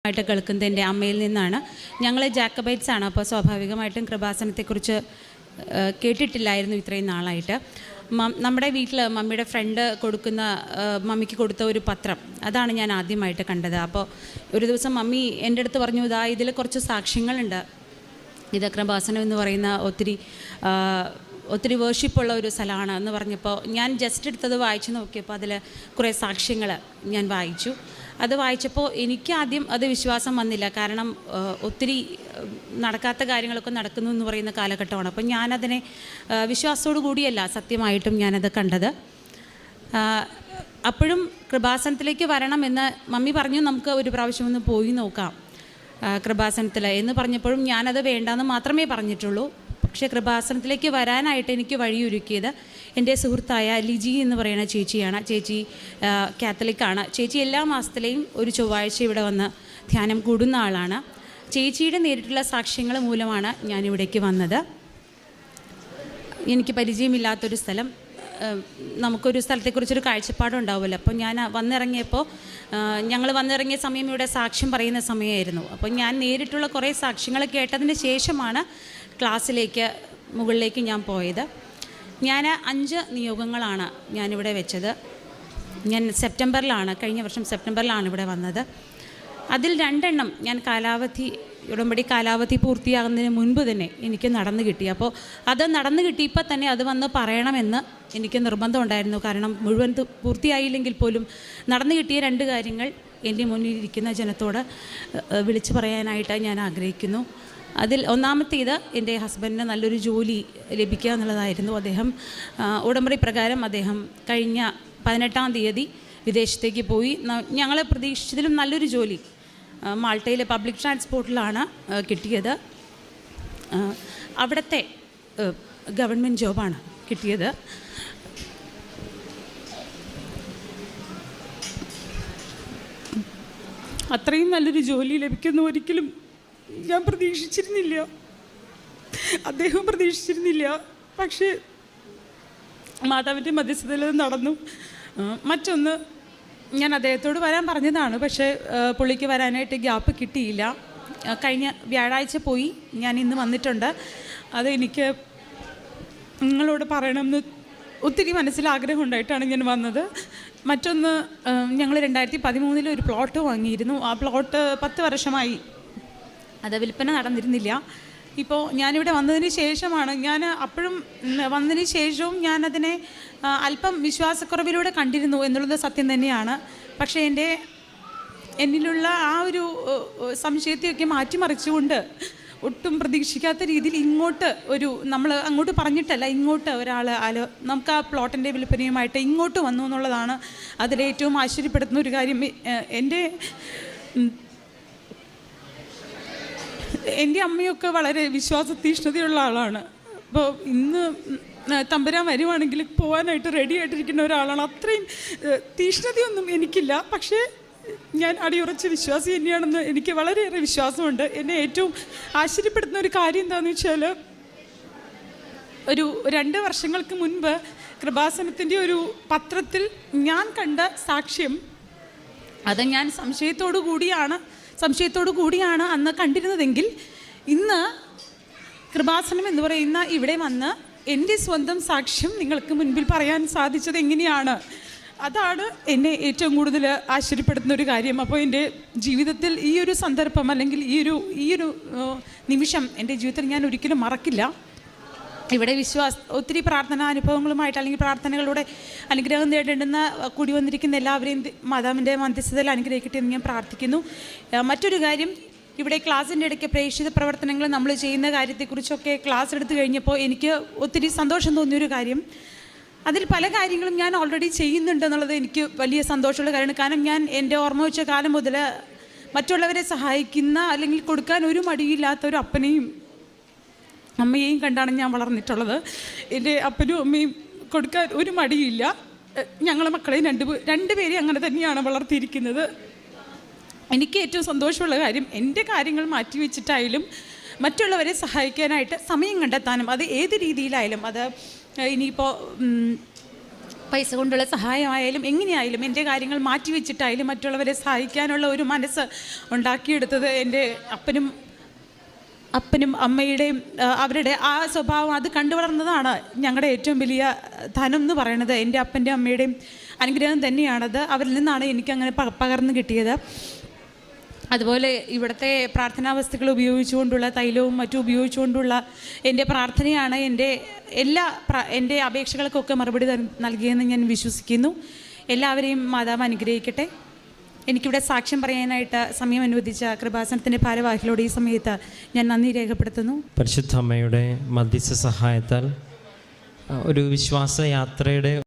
ആയിട്ട് കേൾക്കുന്നത് എൻ്റെ അമ്മയിൽ നിന്നാണ്. ഞങ്ങൾ ജാക്കബൈറ്റ്സ് ആണ്. അപ്പോൾ സ്വാഭാവികമായിട്ടും കൃപാസനത്തെക്കുറിച്ച് കേട്ടിട്ടില്ലായിരുന്നു ഇത്രയും നാളായിട്ട്. നമ്മുടെ വീട്ടിൽ മമ്മിയുടെ ഫ്രണ്ട് മമ്മിക്ക് കൊടുത്ത ഒരു പത്രം, അതാണ് ഞാൻ ആദ്യമായിട്ട് കണ്ടത്. അപ്പോൾ ഒരു ദിവസം മമ്മി എൻ്റെ അടുത്ത് പറഞ്ഞു, ഇതിൽ കുറച്ച് സാക്ഷ്യങ്ങളുണ്ട്, ഇത് കൃപാസനം എന്ന് പറയുന്ന ഒത്തിരി വേർഷിപ്പുള്ള ഒരു സ്ഥലമാണ് എന്ന് പറഞ്ഞപ്പോൾ ഞാൻ ജസ്റ്റ് എടുത്തത് വായിച്ചു നോക്കിയപ്പോൾ അതിൽ കുറേ സാക്ഷ്യങ്ങൾ ഞാൻ വായിച്ചു. അത് വായിച്ചപ്പോൾ എനിക്ക് ആദ്യം അത് വിശ്വാസം വന്നില്ല. കാരണം ഒത്തിരി നടക്കാത്ത കാര്യങ്ങളൊക്കെ നടക്കുന്നു എന്ന് പറയുന്ന കാലഘട്ടമാണ്. അപ്പം ഞാനതിനെ വിശ്വാസത്തോടു കൂടിയല്ല സത്യമായിട്ടും ഞാനത് കണ്ടത്. അപ്പോഴും കൃപാസനത്തിലേക്ക് വരണമെന്ന് മമ്മി പറഞ്ഞു, നമുക്ക് ഒരു പ്രാവശ്യം ഒന്ന് പോയി നോക്കാം കൃപാസനത്തിൽ എന്ന് പറഞ്ഞപ്പോഴും ഞാനത് വേണ്ടാന്ന് മാത്രമേ പറഞ്ഞിട്ടുള്ളൂ. പക്ഷേ കൃപാസനത്തിലേക്ക് വരാനായിട്ട് എനിക്ക് വഴിയൊരുക്കിയത് എൻ്റെ സുഹൃത്തായ ലിജി എന്ന് പറയുന്ന ചേച്ചിയാണ്. ചേച്ചി കാത്തലിക്കാണ്. ചേച്ചി എല്ലാ മാസത്തിലെയും ഒരു ചൊവ്വാഴ്ച ഇവിടെ വന്ന് ധ്യാനം കൂടുന്ന ആളാണ്. ചേച്ചിയുടെ നേരിട്ടുള്ള സാക്ഷ്യങ്ങൾ മൂലമാണ് ഞാനിവിടേക്ക് വന്നത്. എനിക്ക് പരിചയമില്ലാത്തൊരു സ്ഥലം, നമുക്കൊരു സ്ഥലത്തെക്കുറിച്ചൊരു കാഴ്ചപ്പാടുണ്ടാവുമല്ലോ. അപ്പോൾ ഞാൻ ഞങ്ങൾ വന്നിറങ്ങിയ സമയം ഇവിടെ സാക്ഷ്യം പറയുന്ന സമയമായിരുന്നു. അപ്പോൾ ഞാൻ നേരിട്ടുള്ള കുറേ സാക്ഷ്യങ്ങൾ കേട്ടതിന് ശേഷമാണ് മുകളിലേക്ക് ഞാൻ പോയത്. ഞാൻ 5 നിയോഗങ്ങളാണ് ഞാനിവിടെ വെച്ചത്. ഞാൻ കഴിഞ്ഞ വർഷം സെപ്റ്റംബറിലാണ് ഇവിടെ വന്നത്. അതിൽ 2 എണ്ണം ഞാൻ ഉടമ്പടി കാലാവധി പൂർത്തിയാകുന്നതിന് മുൻപ് തന്നെ എനിക്ക് നടന്നു കിട്ടി. അപ്പോൾ അത് നടന്നു കിട്ടിയപ്പോൾ തന്നെ അത് വന്ന് പറയണമെന്ന് എനിക്ക് നിർബന്ധമുണ്ടായിരുന്നു. കാരണം മുഴുവൻ പൂർത്തിയായില്ലെങ്കിൽ പോലും നടന്നു കിട്ടിയ 2 കാര്യങ്ങൾ എൻ്റെ മുന്നിലിരിക്കുന്ന ജനത്തോട് വിളിച്ചു പറയാനായിട്ട് ഞാൻ ആഗ്രഹിക്കുന്നു. അതിൽ ഒന്നാമത്തേത് എൻ്റെ ഹസ്ബൻഡിന് നല്ലൊരു ജോലി ലഭിക്കുക എന്നുള്ളതായിരുന്നു. ഉടമ്പടി പ്രകാരം അദ്ദേഹം കഴിഞ്ഞ 18-ാം തീയതി വിദേശത്തേക്ക് പോയി. ഞങ്ങൾ പ്രതീക്ഷിച്ചതിലും നല്ലൊരു ജോലി മാൾട്ടയിലെ പബ്ലിക് ട്രാൻസ്പോർട്ടിലാണ് കിട്ടിയത്. അവിടുത്തെ ഗവൺമെൻറ് ജോബാണ് കിട്ടിയത്. അത്രയും നല്ലൊരു ജോലി ലഭിക്കുന്ന ഒരിക്കലും ഞാൻ പ്രതീക്ഷിച്ചിരുന്നില്ല, അദ്ദേഹം പ്രതീക്ഷിച്ചിരുന്നില്ല. പക്ഷേ മാതാവിൻ്റെ മധ്യസ്ഥതയിൽ നടന്നു. മറ്റൊന്ന്, ഞാൻ അദ്ദേഹത്തോട് വരാൻ പറഞ്ഞതാണ്, പക്ഷേ പുള്ളിക്ക് വരാനായിട്ട് ഗ്യാപ്പ് കിട്ടിയില്ല. കഴിഞ്ഞ വ്യാഴാഴ്ച പോയി, ഞാൻ ഇന്ന് വന്നിട്ടുണ്ട്. അത് എനിക്ക് നിങ്ങളോട് പറയണമെന്ന് ഒത്തിരി മനസ്സിലാഗ്രഹം ഉണ്ടായിട്ടാണ് ഞാൻ വന്നത്. മറ്റൊന്ന്, ഞങ്ങൾ 2013 ഒരു പ്ലോട്ട് വാങ്ങിയിരുന്നു. ആ പ്ലോട്ട് 10 വർഷമായി അത് വിൽപ്പന നടന്നിരുന്നില്ല. ഇപ്പോൾ ഞാനിവിടെ വന്നതിന് ശേഷമാണ്, വന്നതിന് ശേഷവും ഞാനതിനെ അല്പം വിശ്വാസക്കുറവിലൂടെ കണ്ടിരുന്നു എന്നുള്ളത് സത്യം തന്നെയാണ്. പക്ഷേ എന്നിലുള്ള ആ ഒരു സംശയത്തെയൊക്കെ മാറ്റിമറിച്ചുകൊണ്ട് ഒട്ടും പ്രതീക്ഷിക്കാത്ത രീതിയിൽ നമ്മൾ അങ്ങോട്ട് പറഞ്ഞിട്ടല്ല, ഇങ്ങോട്ട് നമുക്ക് ആ പ്ലോട്ടിൻ്റെ വിൽപ്പനയുമായിട്ട് ഇങ്ങോട്ട് വന്നു എന്നുള്ളതാണ് അതിലേറ്റവും ആശ്ചര്യപ്പെടുത്തുന്ന ഒരു കാര്യം. എൻ്റെ അമ്മയൊക്കെ വളരെ വിശ്വാസതീഷ്ണതയുള്ള ആളാണ്. അപ്പോൾ ഇന്ന് തമ്പുരാൻ വരുവാണെങ്കിൽ പോകാനായിട്ട് റെഡി ആയിട്ടിരിക്കുന്ന ഒരാളാണ്. അത്രയും തീഷ്ണതയൊന്നും എനിക്കില്ല, പക്ഷേ ഞാൻ അടിയുറച്ച വിശ്വാസി തന്നെയാണെന്ന് എനിക്ക് വളരെയേറെ വിശ്വാസമുണ്ട്. എന്നെ ഏറ്റവും ആശ്ചര്യപ്പെടുത്തുന്ന ഒരു കാര്യം എന്താണെന്ന് വെച്ചാൽ, ഒരു 2 വർഷങ്ങൾക്ക് മുൻപ് കൃപാസനത്തിൻ്റെ ഒരു പത്രത്തിൽ ഞാൻ കണ്ട സാക്ഷ്യം, അത് ഞാൻ സംശയത്തോടു കൂടിയാണ് അന്ന് കണ്ടിരുന്നതെങ്കിൽ, ഇന്ന് കൃപാസനം എന്ന് പറയുന്ന ഇവിടെ വന്ന് എൻ്റെ സ്വന്തം സാക്ഷ്യം നിങ്ങൾക്ക് മുൻപിൽ പറയാൻ സാധിച്ചത് എങ്ങനെയാണ്, അതാണ് എന്നെ ഏറ്റവും കൂടുതൽ ആശ്ചര്യപ്പെടുത്തുന്ന ഒരു കാര്യം. അപ്പോൾ എൻ്റെ ജീവിതത്തിൽ ഈ ഒരു സന്ദർഭം, അല്ലെങ്കിൽ ഈ ഒരു നിമിഷം എൻ്റെ ജീവിതത്തിൽ ഞാൻ ഒരിക്കലും മറക്കില്ല. ഇവിടെ ഒത്തിരി പ്രാർത്ഥനാ അനുഭവങ്ങളുമായിട്ട്, അല്ലെങ്കിൽ പ്രാർത്ഥനകളുടെ അനുഗ്രഹം നേടേണ്ടുന്ന കൂടി വന്നിരിക്കുന്ന എല്ലാവരെയും മാതാവിൻ്റെ മധ്യസ്ഥതയിൽ അനുഗ്രഹിക്കട്ടെ എന്ന് ഞാൻ പ്രാർത്ഥിക്കുന്നു. മറ്റൊരു കാര്യം, ഇവിടെ ക്ലാസ്സിൻ്റെ ഇടയ്ക്ക് പ്രേക്ഷിത പ്രവർത്തനങ്ങൾ നമ്മൾ ചെയ്യുന്ന കാര്യത്തെക്കുറിച്ചൊക്കെ ക്ലാസ് എടുത്തു കഴിഞ്ഞപ്പോൾ എനിക്ക് ഒത്തിരി സന്തോഷം തോന്നിയൊരു കാര്യം, അതിൽ പല കാര്യങ്ങളും ഞാൻ ഓൾറെഡി ചെയ്യുന്നുണ്ടെന്നുള്ളത് എനിക്ക് വലിയ സന്തോഷമുള്ള കാര്യമാണ്. കാരണം ഞാൻ എൻ്റെ ഓർമ്മ വെച്ച കാലം മുതൽ മറ്റുള്ളവരെ സഹായിക്കുന്ന, അല്ലെങ്കിൽ കൊടുക്കാൻ ഒരു മടിയില്ലാത്ത ഒരു അപ്പനെയും അമ്മയെയും കണ്ടാണ് ഞാൻ വളർന്നിട്ടുള്ളത്. എൻ്റെ അപ്പനും അമ്മയും കൊടുക്കാൻ ഒരു മടിയില്ല. ഞങ്ങളെ മക്കളെയും രണ്ടുപേരെയും അങ്ങനെ തന്നെയാണ് വളർത്തിയിരിക്കുന്നത്. എനിക്ക് ഏറ്റവും സന്തോഷമുള്ള കാര്യം, എൻ്റെ കാര്യങ്ങൾ മാറ്റിവെച്ചിട്ടായാലും മറ്റുള്ളവരെ സഹായിക്കാനായിട്ട് സമയം കണ്ടെത്താനും, അത് ഏത് രീതിയിലായാലും, അത് ഇനിയിപ്പോൾ പൈസ കൊണ്ടുള്ള സഹായമായാലും എങ്ങനെയായാലും എൻ്റെ കാര്യങ്ങൾ മാറ്റിവെച്ചിട്ടായാലും മറ്റുള്ളവരെ സഹായിക്കാനുള്ള ഒരു മനസ്സ് ഉണ്ടാക്കിയെടുത്തത് എൻ്റെ അപ്പനും അമ്മയുടെയും അവരുടെ ആ സ്വഭാവം അത് കണ്ടു വളർന്നതാണ് ഞങ്ങളുടെ ഏറ്റവും വലിയ ധനം എന്ന് പറയുന്നത്. എൻ്റെ അപ്പൻ്റെയും അമ്മയുടെയും അനുഗ്രഹം തന്നെയാണത്. അവരിൽ നിന്നാണ് എനിക്കങ്ങനെ പകർന്നു കിട്ടിയത്. അതുപോലെ ഇവിടുത്തെ പ്രാർത്ഥനാ വസ്തുക്കൾ ഉപയോഗിച്ചുകൊണ്ടുള്ള തൈലവും മറ്റും ഉപയോഗിച്ചുകൊണ്ടുള്ള എൻ്റെ പ്രാർത്ഥനയാണ് എൻ്റെ അപേക്ഷകൾക്കൊക്കെ മറുപടി നൽകിയെന്ന് ഞാൻ വിശ്വസിക്കുന്നു. എല്ലാവരെയും മാതാവ് അനുഗ്രഹിക്കട്ടെ. എനിക്കിവിടെ സാക്ഷ്യം പറയാനായിട്ട് സമയം അനുവദിച്ച കൃപാസനത്തിൻ്റെ ഭാരവാഹികളോട് ഈ സമയത്ത് ഞാൻ നന്ദി രേഖപ്പെടുത്തുന്നു. പരിശുദ്ധ അമ്മയുടെ മധ്യസ്ഥ സഹായത്താൽ ഒരു വിശ്വാസയാത്രയുടെ